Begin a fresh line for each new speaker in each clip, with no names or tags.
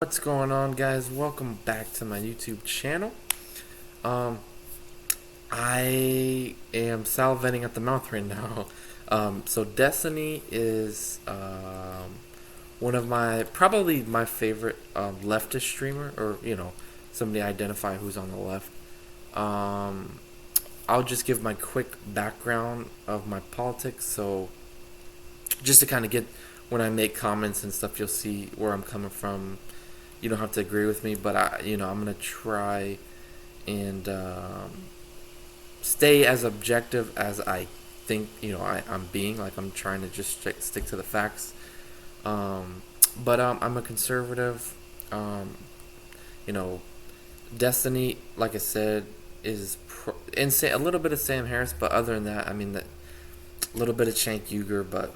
What's going on, guys? Welcome back to my YouTube channel. Um, I am salivating at the mouth right now. So Destiny is one of probably my favorite leftist streamer, or somebody I identify who's on the left. Um, I'll just give my quick background of my politics. So just to kind of get when I make comments and stuff, you'll see where I'm coming from. You don't have to agree with me, but I'm gonna try and stay as objective as I think I'm being. Like, I'm trying to just stick to the facts. Um, but I'm a conservative. Um, you know, Destiny, like I said, is insane. A little bit of Sam Harris, but other than that, I mean, a little bit of Cenk Uygur, but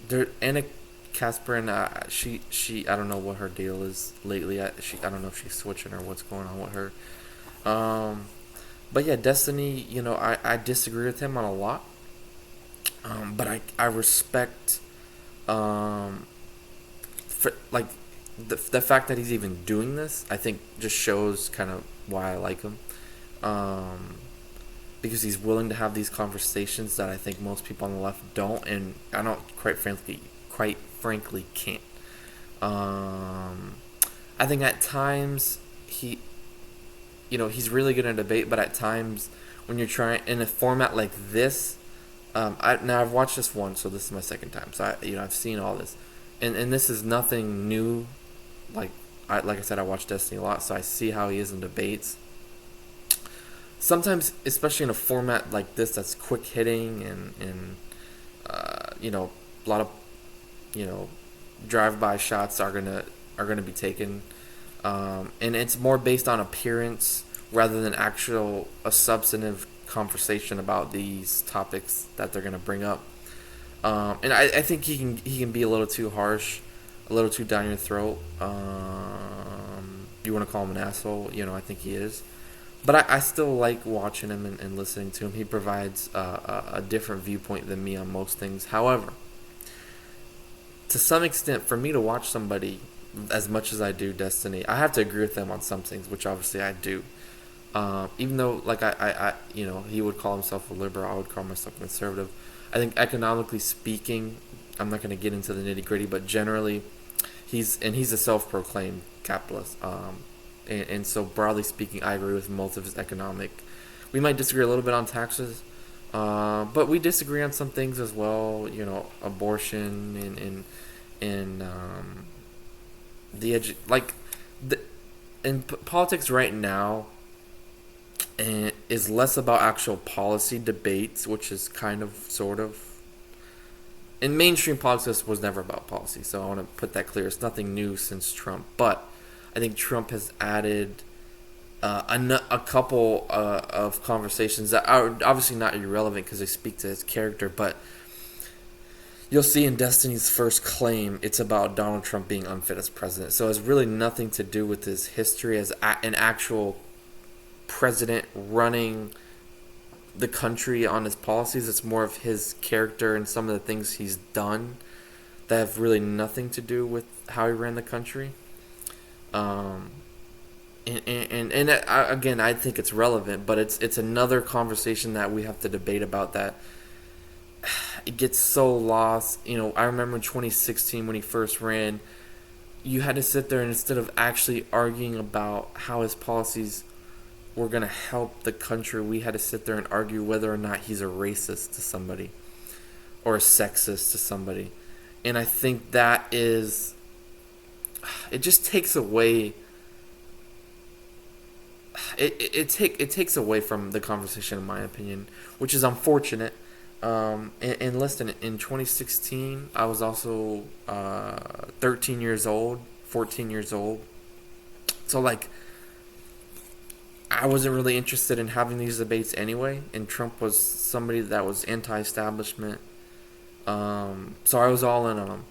there Anna Casper, she I don't know what her deal is lately. I don't know if she's switching or what's going on with her. Um, but yeah, Destiny. I disagree with him on a lot. But I respect um, for, like the fact that he's even doing this. I think just shows kind of why I like him. Um, because he's willing to have these conversations that I think most people on the left don't, and I don't quite frankly can't. Um, I think at times he's really good in a debate, but at times when you're trying in a format like this, I've watched this once, so this is my second time, so I've seen all this, and this is nothing new. Like I said, I watch Destiny a lot, so I see how he is in debates. Sometimes, especially in a format like this that's quick hitting and a lot of you know drive by shots are gonna be taken, and it's more based on appearance rather than actual a substantive conversation about these topics that they're gonna bring up. And I think he can be a little too harsh, a little too down your throat. You want to call him an asshole? I think he is. But I still like watching him and listening to him. He provides a different viewpoint than me on most things. However, to some extent, for me to watch somebody as much as I do Destiny, I have to agree with them on some things, which obviously I do. Even though, like he would call himself a liberal, I would call myself conservative. I think economically speaking, I'm not going to get into the nitty gritty, but generally, he's a self-proclaimed capitalist. And so broadly speaking, I agree with most of his economic. We might disagree a little bit on taxes, but we disagree on some things as well. Abortion and the in politics right now, and is less about actual policy debates, which is kind of sort of. In mainstream politics was never about policy, so I want to put that clear. It's nothing new since Trump, but I think Trump has added a couple of conversations that are obviously not irrelevant because they speak to his character, but you'll see in Destiny's first claim, it's about Donald Trump being unfit as president. So it has really nothing to do with his history as an actual president running the country on his policies. It's more of his character and some of the things he's done that have really nothing to do with how he ran the country. Again, I think it's relevant, but it's another conversation that we have to debate about that. It gets so lost. I remember in 2016 when he first ran, you had to sit there and instead of actually arguing about how his policies were going to help the country, we had to sit there and argue whether or not he's a racist to somebody or a sexist to somebody. And I think that is, it just takes away, it takes away from the conversation, in my opinion, which is unfortunate. And listen, in 2016, I was also 13 years old, 14 years old. So, I wasn't really interested in having these debates anyway. And Trump was somebody that was anti-establishment. So I was all in on him.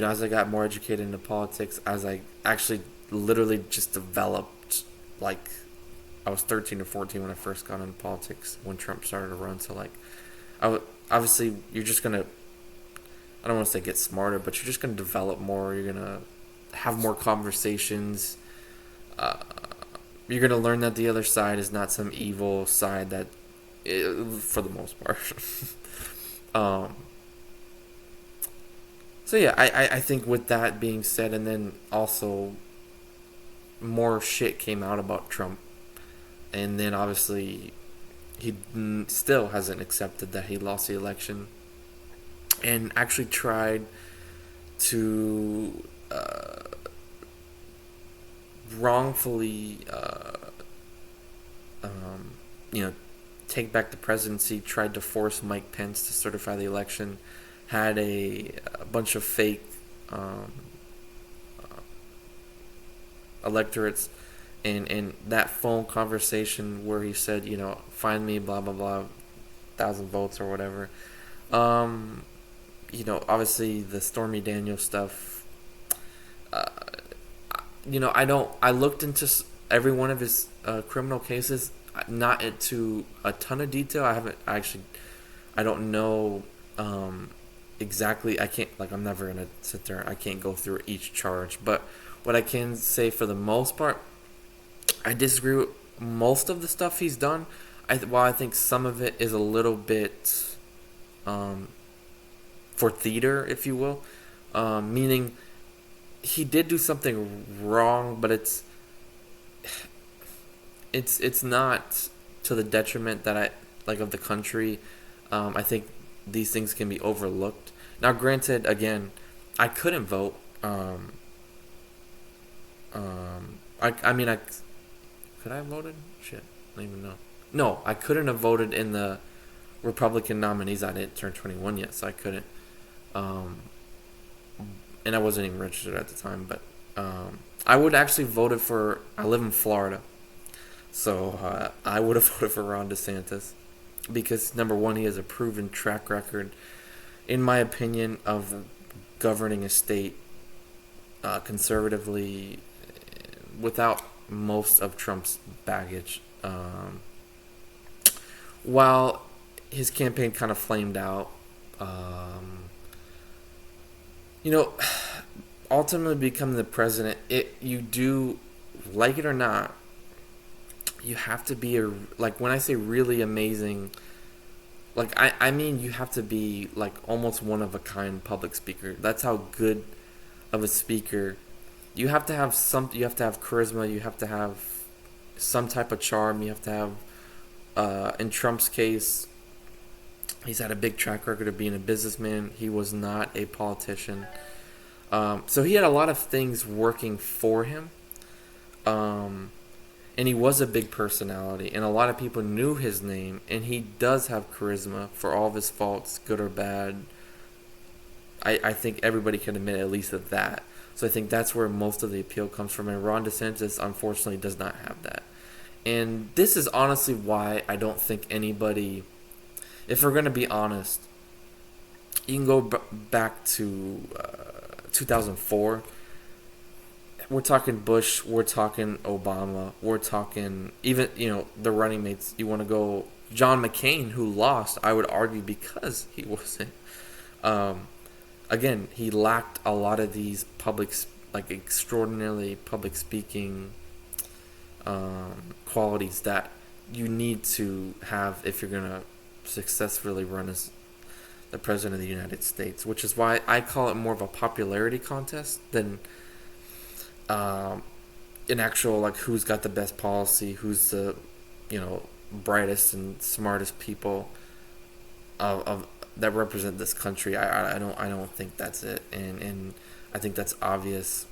As I got more educated into politics, as I actually literally just developed, I was 13 or 14 when I first got into politics when Trump started to run. So obviously you're just gonna I don't want to say get smarter, but you're just going to develop more. You're going to have more conversations. Uh, you're going to learn that the other side is not some evil side that, for the most part. um, so yeah, I think with that being said, and then also more shit came out about Trump, and then obviously he still hasn't accepted that he lost the election, and actually tried to wrongfully, um, you know, take back the presidency. Tried to force Mike Pence to certify the election. Had a bunch of fake um, electorates, and that phone conversation where he said, find me, blah blah blah, 1,000 votes or whatever. Obviously the Stormy Daniels stuff. Uh, I looked into every one of his criminal cases, not into a ton of detail. I don't know exactly. I can't, I'm never gonna sit there. I can't go through each charge, but what I can say for the most part, I disagree with most of the stuff he's done. While I think some of it is a little bit for theater, if you will, meaning he did do something wrong, but it's not to the detriment that of the country. I think these things can be overlooked. Now, granted, again, I couldn't vote. I mean, could I have voted? Shit, I don't even know. No, I couldn't have voted in the Republican nominees. I didn't turn 21 yet, so I couldn't. And I wasn't even registered at the time, but I would actually voted for. I live in Florida, so I would have voted for Ron DeSantis because number one, he has a proven track record, in my opinion, of governing a state conservatively without most of Trump's baggage. While his campaign kind of flamed out, ultimately becoming the president, you do, like it or not, you have to be when I say really amazing, I mean you have to be almost one of a kind public speaker. That's how good of a speaker. You have to have charisma, you have to have some type of charm, you have to have in Trump's case, he's had a big track record of being a businessman. He was not a politician. So he had a lot of things working for him. And he was a big personality, and a lot of people knew his name, and he does have charisma for all of his faults, good or bad. I think everybody can admit at least of that. So I think that's where most of the appeal comes from, and Ron DeSantis, unfortunately, does not have that. And this is honestly why I don't think anybody, if we're going to be honest, you can go back to 2004. We're talking Bush, we're talking Obama, we're talking even, the running mates. You want to go John McCain, who lost, I would argue, because he wasn't. Again, he lacked a lot of these extraordinarily public speaking qualities that you need to have if you're going to successfully run as the president of the United States, which is why I call it more of a popularity contest than an actual who's got the best policy, who's the brightest and smartest people of that represent this country. I don't think that's it, and I think that's obvious.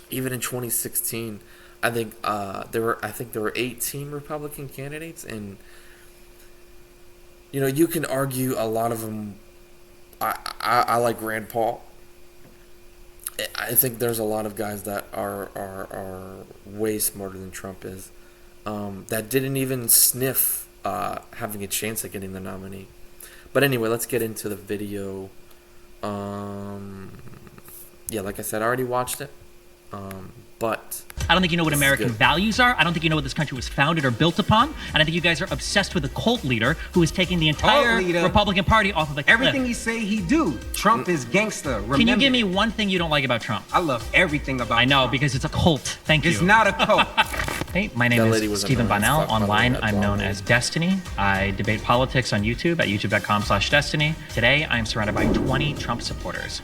Even in 2016, I think there were 18 Republican candidates, and you can argue a lot of them. I like Rand Paul. I think there's a lot of guys that are way smarter than Trump is, that didn't even sniff having a chance at getting the nominee. But anyway, let's get into the video. Yeah, like I said, I already watched it. But
I don't think you know what American
good.
values are. I don't think you know what this country was founded or built upon. And I think you guys are obsessed with a cult leader who is taking the entire Republican Party off of a cliff.
Everything he say he do. Trump is gangster. Remember.
Can you give me one thing you don't like about Trump?
I love everything about
I know,
Trump.
because it's a cult. Thank you.
It's not a cult.
Hey, my name
That lady
is
was
Stephen
annoying as
Bonnell.
fuck, by the way,
Online,
that
I'm known
blonde
as Destiny. I debate politics on YouTube at youtube.com/Destiny. Today, I'm surrounded by 20 Trump supporters.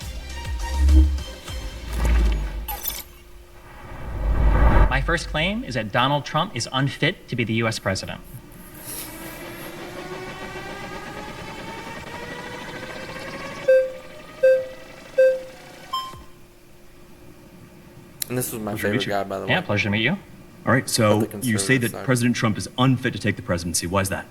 My first claim is that Donald Trump is unfit to be the U.S. president.
And this was my
Pleasure to meet
favorite
you.
guy, by the way.
Yeah, pleasure to meet you.
All right, so
Of the
you say that
conservative side.
President Trump is unfit to take the presidency. Why is that?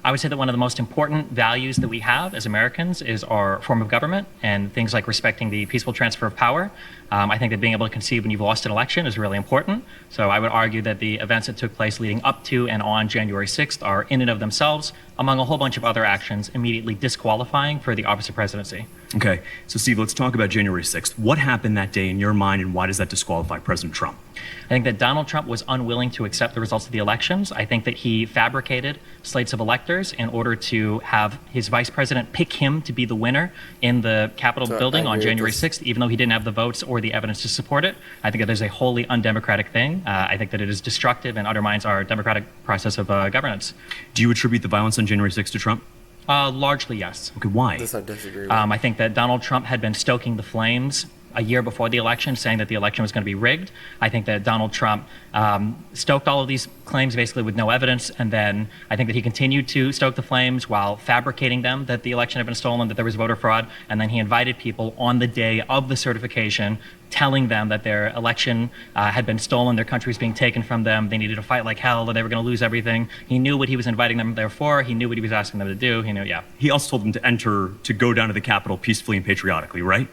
I would say that one of the most important values that we have as Americans is our form of government and things like respecting the peaceful transfer of power. I think that being able to concede when you've lost an election is really important. So I would argue that the events that took place leading up to and on January 6th are in and of themselves, among a whole bunch of other actions, immediately disqualifying for the office of presidency.
Okay, so Steve, let's talk about January 6th. What happened that day in your mind, and why does that disqualify President Trump?
I think that Donald Trump was unwilling to accept the results of the elections. I think that he fabricated slates of electors in order to have his vice president pick him to be the winner in the Capitol
So,
building
I
on
agree with
January
this.
6th, even though he didn't have the votes or the evidence to support it. I think that is a wholly undemocratic thing. I think that it is destructive and undermines our democratic process of governance.
Do you attribute the violence on January 6th to Trump?
Largely, yes.
Okay, why?
This I disagree with.
I think that Donald Trump had been stoking the flames a year before the election, saying that the election was going to be rigged. I think that Donald Trump stoked all of these claims basically with no evidence, and then I think that he continued to stoke the flames while fabricating them, that the election had been stolen, that there was voter fraud, and then he invited people on the day of the certification, telling them that their election had been stolen, their country was being taken from them, they needed to fight like hell, that they were going to lose everything. He knew what he was inviting them there for, he knew what he was asking them to do, he knew, yeah.
He also told them to go down to the Capitol peacefully and patriotically, right?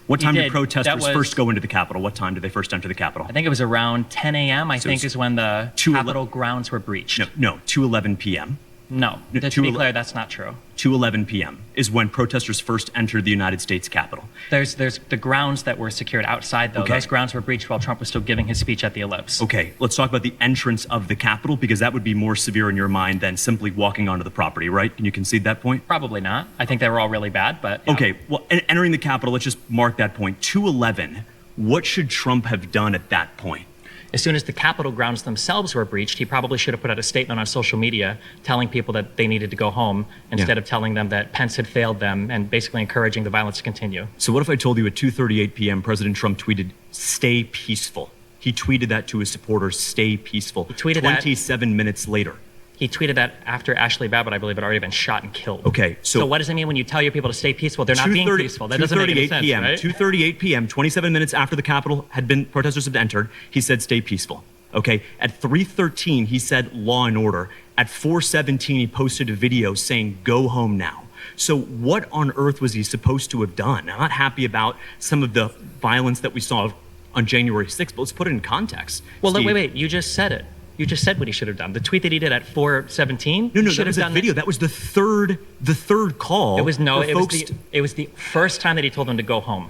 What
He
time did
did.
protesters
That was-
first go into the Capitol? What time did they first enter the Capitol?
I think it was around 10 a.m., I
So
think,
it's
is when the
2:11
Capitol grounds were breached.
No, 2:11 p.m.
No,
No,
to be clear, that's not true.
2:11 p.m. is when protesters first entered the United States Capitol.
There's the grounds that were secured outside, though.
Okay.
Those grounds were breached while Trump was still giving his speech at the Ellipse.
Okay, let's talk about the entrance of the Capitol, because that would be more severe in your mind than simply walking onto the property, right? Can you concede that point?
Probably not. I think they were all really bad, but yeah.
Okay, well, entering the Capitol, let's just mark that point. 2:11, what should Trump have done at that point?
As soon as the Capitol grounds themselves were breached, he probably should have put out a statement on social media telling people that they needed to go home instead of telling them that Pence had failed them and basically encouraging the violence to continue.
So what if I told you at 2:38 p.m. President Trump tweeted, "Stay peaceful"? He tweeted that to his supporters, "Stay peaceful."
He tweeted that-
27 minutes later.
He tweeted that after Ashley Babbitt, I believe, had already been shot and killed.
Okay,
So what does it mean when you tell your people to stay peaceful? They're not being
2:30
peaceful. That doesn't make any
2:38
sense,
p.m.
right?
2:38 p.m. 27 minutes after the Capitol protesters had entered, he said, "Stay peaceful." Okay. At 3:13, he said, "Law and order." At 4:17, he posted a video saying, "Go home now." So what on earth was he supposed to have done? I'm not happy about some of the violence that we saw on January 6th, but let's put it in context.
Well,
Steve.
wait. You just said it. You just said what he should have done. The tweet that he did at 4:17.
No,
he
that
should
was
have
a
done
video. That was the third call.
It was no.
for
It was
folks
it was the first time that he told them to go home.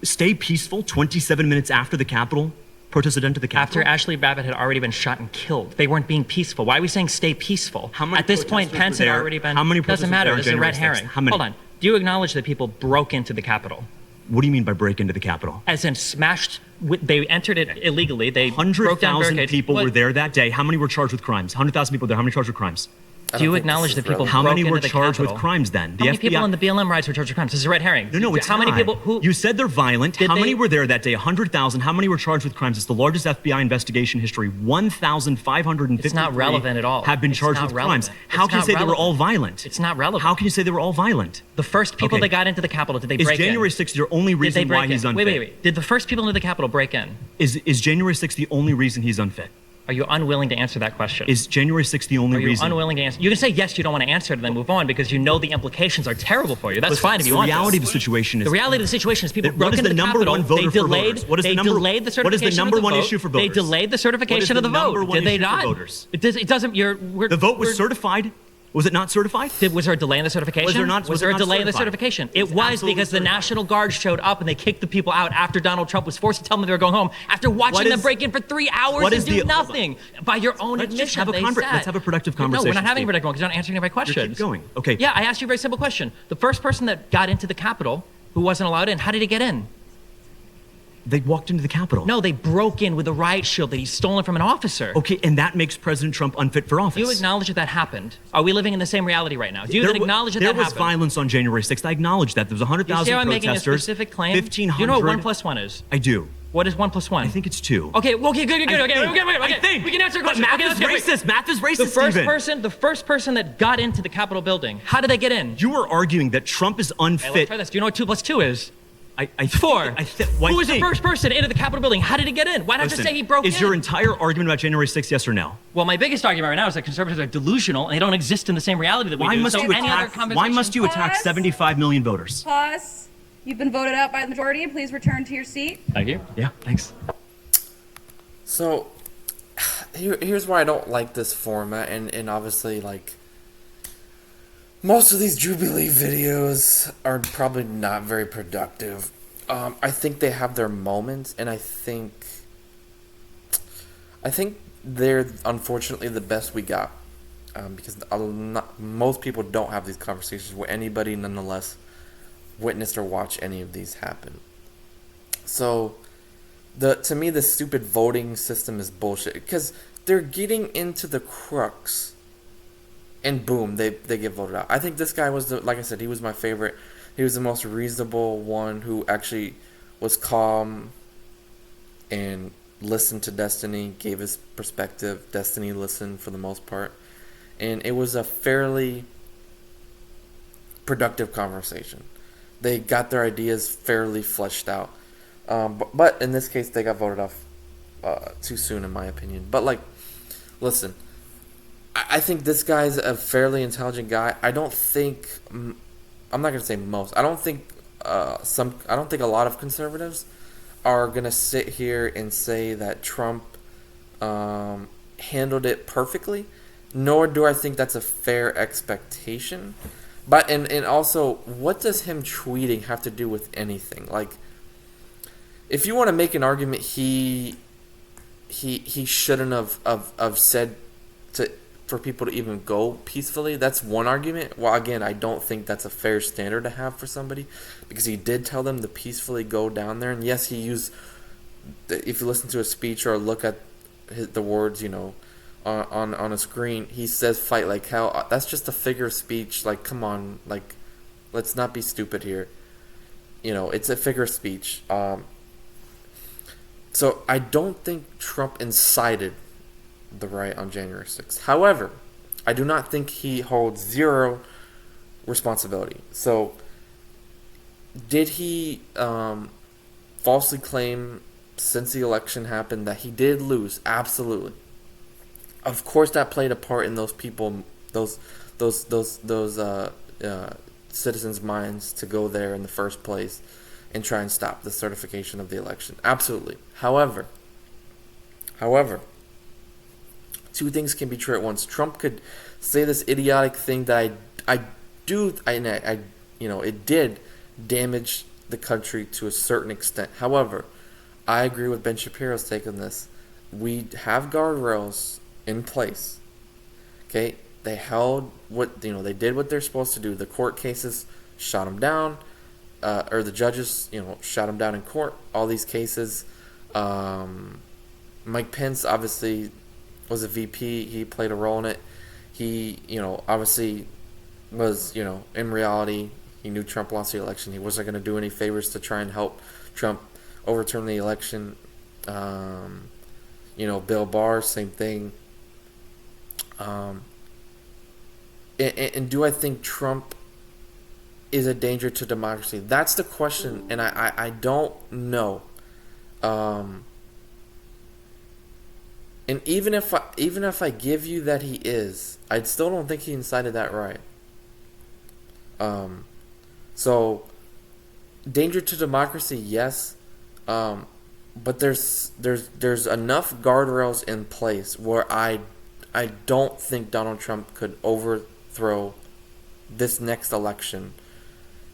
stay peaceful 27 minutes after the Capitol protest had entered the Capitol.
After Ashley Babbitt had already been shot and killed, they weren't being peaceful. Why are we saying stay peaceful?
How many
At this point,
protesters
Pence
were
had
there?
already been.
How many
Doesn't
protesters
matter.
were there
This is a
on
red
January 6th?
herring.
How many?
Hold on. Do you acknowledge that people broke into the Capitol?
What do you mean by break into the Capitol?
As in smashed. They entered it illegally. They broke down
100,000
barricades.
people
What-
were there that day. How many were charged with crimes? 100,000 people there. How many charged with crimes?
Do you
think
acknowledge
this
that
is
people
relevant.
How
broke
many
into
were
the
charged with
Capitol?
crimes then?
How many people in the BLM riots were charged with crimes? This is a red herring.
No, it's
How many
not.
people who?
You said they're violent.
Did
How many
they-
were there that day? 100,000. How many were charged with crimes? It's the largest FBI investigation in history. 1,553
It's not relevant at all.
have been
It's
charged
not
with
relevant.
crimes. How
It's
can you
not
say they were
relevant.
all violent?
It's not relevant.
How can you say they were all violent?
The first people
Okay.
that got into the Capitol, did they
Is
break in?
January 6th your only
Did they
reason
break
why he's
in?
unfit?
Wait. Did the first people into the Capitol break in?
Is January 6th the only reason he's unfit?
Are you unwilling to answer that question?
Is January 6th the only
Are you
reason?
unwilling to answer? You can say yes, you don't want to answer it, and then move on because you know the implications are terrible for you. That's
Listen,
fine if you want.
The reality
this.
of the situation is
The reality of the situation is people
What
broke
is
into
the number
Capitol.
one voter
They
for
delayed.
voters? What is
they
the number?
delayed the certification
What is the number
of the
one
vote.
issue for
They
voters?
delayed the certification
What
of
is
the
the number
vote.
one
Did they
issue for
not?
voters?
It doesn't.
The vote was certified. Was it not certified?
Was there a delay in the certification?
Was there not- was
there
it
a
not
delay in the
certified?
certification?
It was
It was
absolutely
because the
certified.
National Guard showed up and they kicked the people out after Donald Trump was forced to tell them they were going home after watching them
is-
break in for 3 hours
what
and
is
do
the-
nothing. By your own
Let's just
admission,
have a
they
conver-
said.
let's have a productive
No, we're
conversation,
not having a
Steve.
productive one because you're not answering any of my questions.
going. Okay.
Yeah, I asked you a very simple question. The first person that got into the Capitol who wasn't allowed in, how did he get in?
They walked into the Capitol.
No, they broke in with a riot shield that he's stolen from an officer.
Okay, and that makes President Trump unfit for office.
Do you acknowledge that that happened? Are we living in the same reality right now? Do you
There
then
wa-
acknowledge that
there
that
was
happened?
violence on January 6th. I acknowledge that. There was
You
100,000
see how I'm making a
protesters.
specific claim?
1,500.
Do you know what 1 + 1 is?
I do.
What is 1 + 1?
I think it's 2.
Okay, good. Okay,
I
okay.
think.
We can answer a
But
question.
math
Okay,
is
let's get- wait.
racist. Math is racist,
The first
Steven.
person that got into the Capitol building, how did they get in?
You are arguing that Trump is
Hey, let's
unfit.
try this. Do you know what 2 + 2 is?
I
4.
Why
Who was the
think?
first person into the Capitol building? How did he get in? Why not just
Listen,
say he broke in?
is your entire argument about January 6th yes or no?
Well, my biggest argument right now is that conservatives are delusional and they don't exist in the same reality that we
Why
do.
must
So
you
any other
attack? Why
conversation-
must you attack
Pause.
75 million voters?
Pause. You've been voted out by the majority. Please return to your seat.
Thank you.
Yeah, thanks.
So, here's why I don't like this format, and obviously, like, most of these Jubilee videos are probably not very productive. I think they have their moments, and I think they're unfortunately the best we got, because most people don't have these conversations where anybody nonetheless witnessed or watched any of these happen. So, to me, the stupid voting system is bullshit, because they're getting into the crux, and boom, they get voted out. I think this guy was like I said, he was my favorite. He was the most reasonable one who actually was calm and listened to Destiny, gave his perspective. Destiny listened for the most part, and it was a fairly productive conversation. They got their ideas fairly fleshed out. But in this case, they got voted off too soon, in my opinion. But, like, listen, I think this guy's a fairly intelligent guy. I don't think, I'm not gonna say most. I don't think I don't think a lot of conservatives are gonna sit here and say that Trump handled it perfectly. Nor do I think that's a fair expectation. But and also, what does him tweeting have to do with anything? Like, if you want to make an argument, he shouldn't have said for people to even go peacefully. That's one argument. Well, again, I don't think that's a fair standard to have for somebody, because he did tell them to peacefully go down there. And yes, he used. If you listen to a speech or look at the words, on a screen, he says "fight like hell." That's just a figure of speech. Like, come on, like, let's not be stupid here. It's a figure of speech. So I don't think Trump incited the riot on January 6th. However, I do not think he holds zero responsibility. So, did he falsely claim since the election happened that he did lose? Absolutely. Of course, that played a part in those people, those citizens' minds to go there in the first place and try and stop the certification of the election. Absolutely. However, two things can be true at once. Trump could say this idiotic thing that it did damage the country to a certain extent. However, I agree with Ben Shapiro's take on this. We have guardrails in place. Okay, they held they did what they're supposed to do. The court cases shot them down, or the judges, shot them down in court. All these cases. Mike Pence obviously was a VP. He played a role in it. He, obviously was, in reality, he knew Trump lost the election. He wasn't going to do any favors to try and help Trump overturn the election. Bill Barr, same thing. And do I think Trump is a danger to democracy? That's the question, and I don't know. And even if I give you that he is, I still don't think he incited that riot. So danger to democracy, yes. But there's enough guardrails in place where I don't think Donald Trump could throw this next election.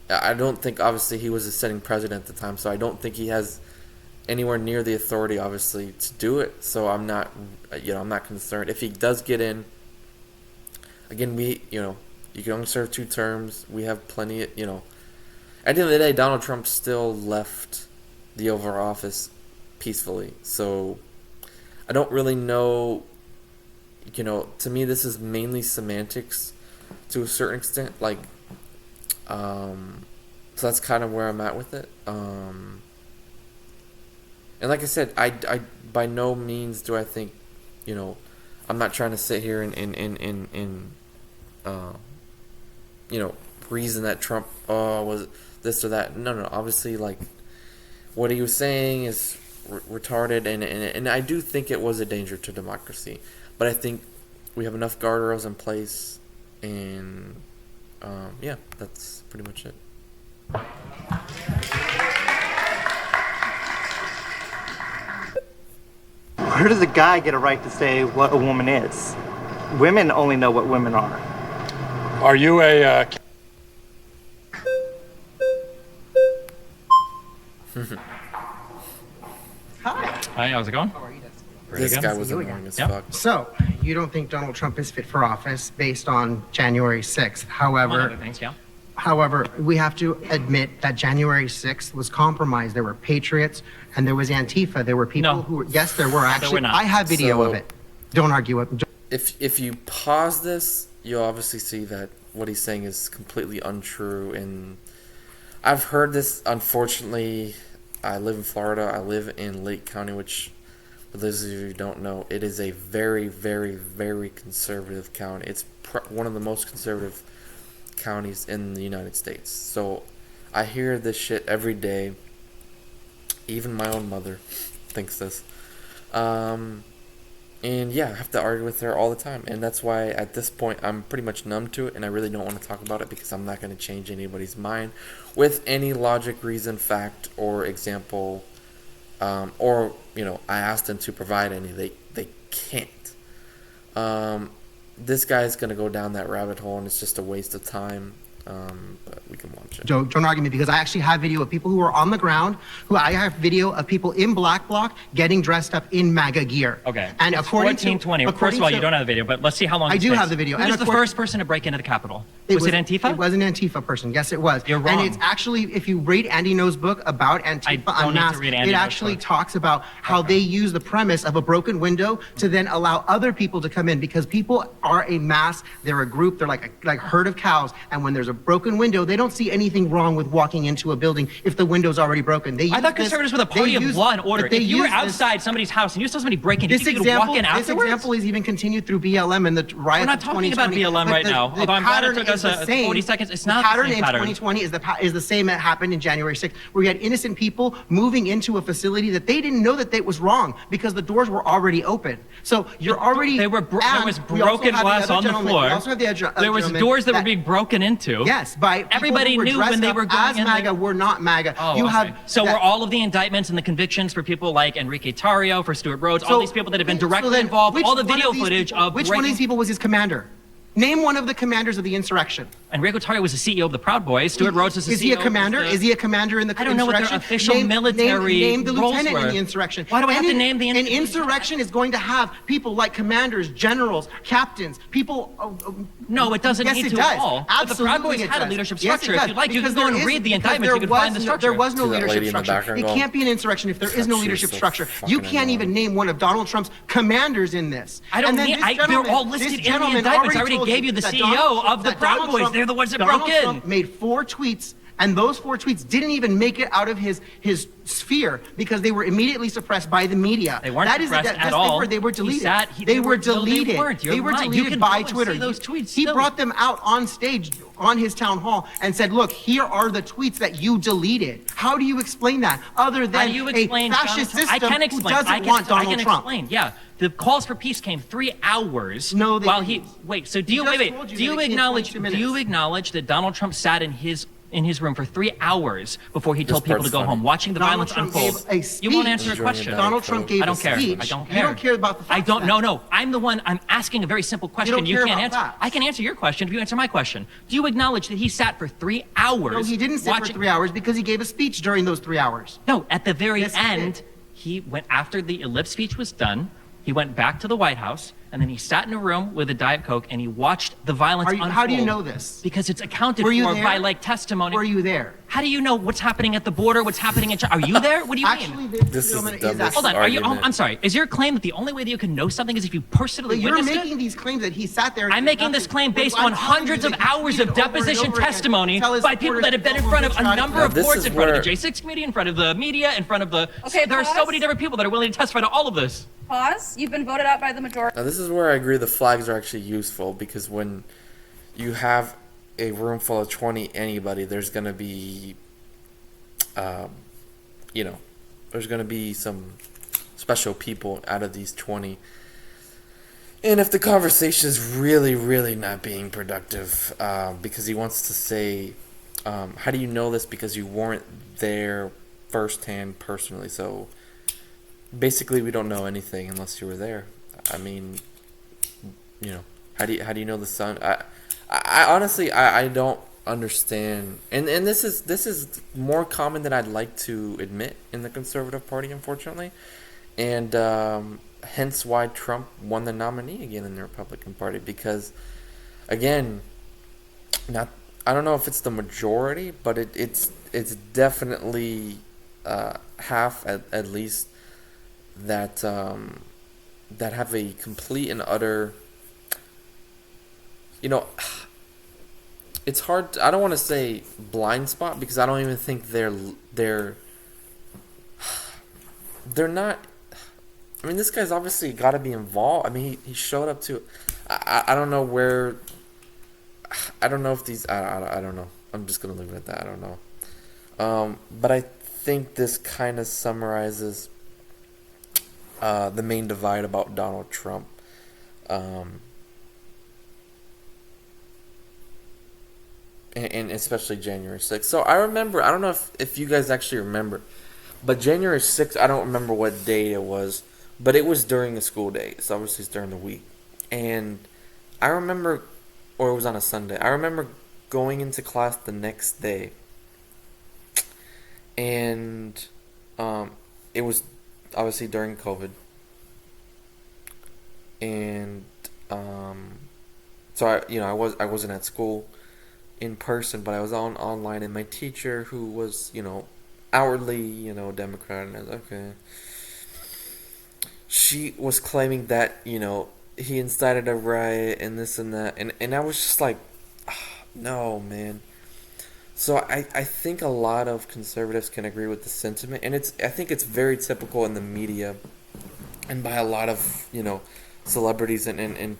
I don't think, obviously, he was a sitting president at the time, so I don't think he has anywhere near the authority, obviously, to do it. So I'm not, I'm not concerned. If he does get in, again, you can only serve 2 terms. We have plenty of, at the end of the day, Donald Trump still left the Oval Office peacefully. So I don't really know, to me, this is mainly semantics to a certain extent. So that's kind of where I'm at with it. And like I said, I by no means do I think, I'm not trying to sit here and reason that Trump was this or that. No. Obviously, what he was saying is retarded, and I do think it was a danger to democracy. But I think we have enough guardrails in place, and that's pretty much it.
Where does a guy get a right to say what a woman is? Women only know what women are.
Are you a...
Hi, how's it going?
This guy was annoying as fuck.
So, you don't think Donald Trump is fit for office based on January 6th.
Among other things, yeah.
However, we have to admit that January 6th was compromised. There were patriots and there was Antifa. There were people who were, yes, there were actually.
There were not.
I have video
So-
of it. Don't argue it.
If you pause this, you'll obviously see that what he's saying is completely untrue. And I've heard this, unfortunately. I live in Florida. I live in Lake County, which, for those of you who don't know, it is a very, very, very conservative county. It's one of the most conservative counties in the United States. So I hear this shit every day. Even my own mother thinks this. And yeah, I have to argue with her all the time. And that's why at this point I'm pretty much numb to it, and I really don't want to talk about it because I'm not going to change anybody's mind with any logic, reason, fact, or example. Or, I asked them to provide any. They can't. This guy's going to go down that rabbit hole, and it's just a waste of time. But we can watch it.
Don't argue me because I actually have video of people who were on the ground. I have video of people in Black Bloc getting dressed up in MAGA gear.
Okay.
And
It's
according
1420.
to
First of all, you don't have the video, but let's see how long
I
it
do
takes.
have the video.
Who
And
was the first person to break into the Capitol? Was it Antifa?
It was an Antifa person. Yes, it was.
You're wrong.
And it's actually, if you read Andy No's book about Antifa
I don't need to
Unmasked,
read Andy
it
No's
actually
book.
talks about how they use the premise of a broken window to then allow other people to come in because people are a mass. They're a group. They're like a herd of cows. And when there's a broken window, they don't see anything wrong with walking into a building if the window's already broken.
I thought conservatives were the party of law and order. If you were outside somebody's house and you saw somebody breaking, you think you could walk in
this
afterwards?
example is even continued through BLM and the riots
We're not
of
talking about
2020.
BLM
But
right now.
The
Although I'm glad it
pattern
took
is
us
the same.
40 seconds. It's
The
not the
pattern
same
in
pattern.
2020 is the same that happened in January 6th, where you had innocent people moving into a facility that they didn't know that it was wrong because the doors were already open. So you're already.
There was
and we also
broken
have the
glass
other
on the
gentleman-
floor.
We also have the other
There was
gentleman
doors that were being broken into.
Yes, by people
Everybody
who were
knew when
dressed
they
up
were going
as
in
MAGA
there.
were not MAGA.
Oh,
you
okay.
have
So
that-
were all of the indictments and the convictions for people like Enrique Tarrio, for Stuart Rhodes, all
So-
these people that have been
so
directly
then
involved,
which
all the
one
video
these
footage
people-
of
which one of
breaking-
these people was his commander? Name one of the commanders of the insurrection.
Enrique Tarrio was the CEO of the Proud Boys. Stuart Rhodes is the CEO.
Is he a commander?
of the-
Is he a commander in the
I don't know what their
insurrection?
official military
name the
roles
lieutenant
were.
in the insurrection.
Why do I have to name the
An insurrection is going to have people like commanders, generals, captains, people.
No, it doesn't
yes,
need
it
to
does.
at all. But
Absolutely,
the Proud Boys
it
had a
does.
leadership
Yes, it
structure. If
does.
you'd like, you
Because
can go
there
and read the
because
indictments. You can find the structure.
There was no
See that
leadership
lady in the
structure.
background
It
going,
can't be an insurrection if there is no
"Fuck,
leadership
she's so
structure.
fucking
You can't even
annoying."
name one of Donald Trump's commanders in this.
I don't
And then
need.
this
They're
gentleman-
all
this
listed in the
gentleman
indictments. I
already
already
told
gave you the
that
CEO
Donald
of the
that
Proud
Donald
Boys.
Trump-
They're the ones that
Donald
broke in.
Trump made 4 tweets, and those 4 tweets didn't even make it out of his sphere because they were immediately suppressed by the media.
They weren't
That is
suppressed
yes,
at all.
They were deleted.
They
They were
weren't. No, they
deleted.
weren't. You're
They were
right. You
deleted
can
by
go and
Twitter.
see those tweets
He
still.
brought them out on stage on his town hall and said, "Look, here are the tweets that you deleted." How do you explain that other
How
than
do you
a
explain
fascist
Donald Trump?
system
I can
who
explain.
doesn't want
I
Donald
can
Trump?
explain. Yeah, the calls for peace came 3 hours.
No, they
while
didn't.
he wait. So do
He
you
just
wait?
told you
Do you
that it came
acknowledge?
22
Do you
minutes.
acknowledge that Donald Trump sat in his in his room for 3 hours before he told people
part's
to go
funny.
home, watching the
Donald
violence
Trump
unfold.
gave a
You won't
speech.
answer a
Enjoying
question.
it.
Donald Trump gave
I don't
a
care.
speech.
I don't
You
care.
don't care about the facts.
I don't.
then.
No. I'm the one. I'm asking a very simple question.
don't care
can't
about
answer.
facts.
I can answer your question if you answer my question. Do you acknowledge that he sat for 3 hours?
No, he didn't sit for
watching-
3 hours because he gave a speech during those 3 hours.
No, at the very
Yes, he
end,
did.
he went after the ellipse speech was done. He went back to the White House, and then he sat in a room with a Diet Coke, and he watched the violence unfold.
How do you know this?
Because it's accounted
Were you
for
there?
by like testimony.
Were you there?
How do you know what's happening at the border? What's happening in China? Are you there? What do you
Actually,
mean?
this
is
gentleman
the dumbest
Hold on. Are you?
argument.
I'm sorry. Is your claim that the only way that you can know something is if you personally
But you're
witnessed
making
it?
these claims that he sat there. And
I'm
did
making this
nothing.
claim based
I'm
on
telling you
hundreds of
that he
hours
tweeted
of
over and
deposition
over again,
testimony
tell his
by people
supporters
that have been in
to
front of
vote
a
for
number
Trump.
of
Now, this
boards,
is
in front of
where-
the J6 committee, in front of the media, in front of the.
Okay,
there are so
pause.
many different people that are willing to testify to all of this.
Pause. You've been voted out by the majority.
Now, this is where I agree the flags are actually useful, because when you have a room full of 20 anybody, there's going to be, there's going to be some special people out of these 20. And if the conversation is really, really not being productive, because he wants to say, how do you know this? Because you weren't there firsthand personally. So basically, we don't know anything unless you were there. I mean, how do you know the sun? I honestly I don't understand, and this is more common than I'd like to admit in the Conservative Party, unfortunately, and hence why Trump won the nominee again in the Republican Party, because again, I don't know if it's the majority, but it's definitely half at least that that have a complete and utter, it's hard. I don't want to say blind spot, because I don't even think they're not. I mean, this guy's obviously got to be involved. I mean, he showed up to. I don't know where. I don't know if these. I don't know. I'm just gonna leave it at that. I don't know. But I think this kind of summarizes the main divide about Donald Trump. And especially January 6th. So I remember, I don't know if you guys actually remember, but January 6th, I don't remember what day it was, but it was during a school day. So obviously it's during the week. And I remember, or it was on a Sunday, I remember going into class the next day. And it was obviously during COVID. And so I wasn't at school in person, but I was online, and my teacher, who was outwardly Democrat, and I was okay, she was claiming that he incited a riot and this and that, and I was just like, no, man. So I think a lot of conservatives can agree with the sentiment, and I think it's very typical in the media and by a lot of celebrities and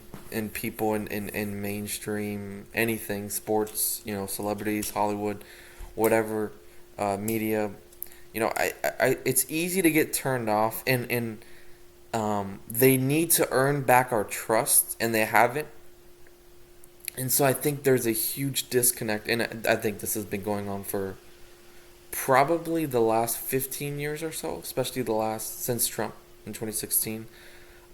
people in mainstream anything, sports, celebrities, Hollywood, whatever, media. It's easy to get turned off, and they need to earn back our trust, and they haven't. And so I think there's a huge disconnect, and I think this has been going on for probably the last 15 years or so, especially since Trump in 2016.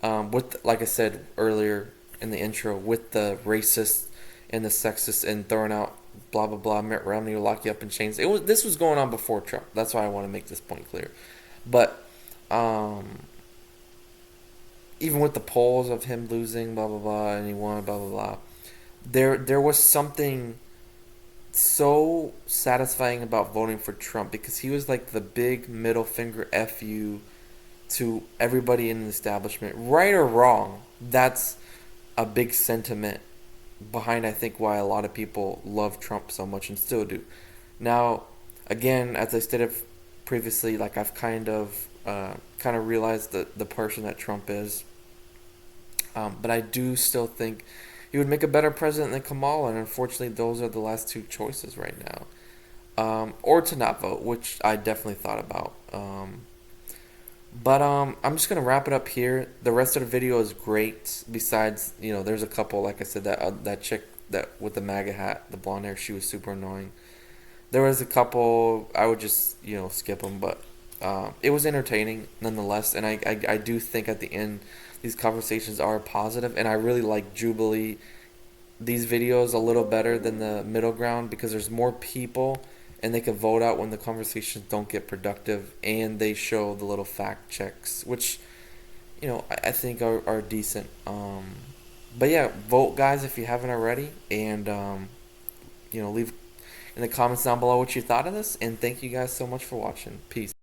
With, like I said earlier in the intro, with the racist and the sexist and throwing out blah blah blah, Mitt Romney will lock you up in chains. This was going on before Trump. That's why I want to make this point clear. But even with the polls of him losing blah blah blah and he won blah blah blah, there was something so satisfying about voting for Trump, because he was like the big middle finger F you to everybody in the establishment, right or wrong. That's a big sentiment behind, I think, why a lot of people love Trump so much and still do. Now, again, as I stated previously, like I've kind of realized the person that Trump is, but I do still think he would make a better president than Kamala, and unfortunately, those are the last two choices right now, or to not vote, which I definitely thought about. But I'm just gonna wrap it up here. The rest of the video is great. Besides, there's a couple, like I said, that chick that with the MAGA hat, the blonde hair, she was super annoying. There was a couple I would just skip them, but it was entertaining nonetheless. And I do think at the end these conversations are positive, and I really like Jubilee these videos a little better than the middle ground because there's more people and they can vote out when the conversations don't get productive, and they show the little fact checks, which I think are decent. But yeah, vote, guys, if you haven't already, and leave in the comments down below what you thought of this, and thank you guys so much for watching. Peace.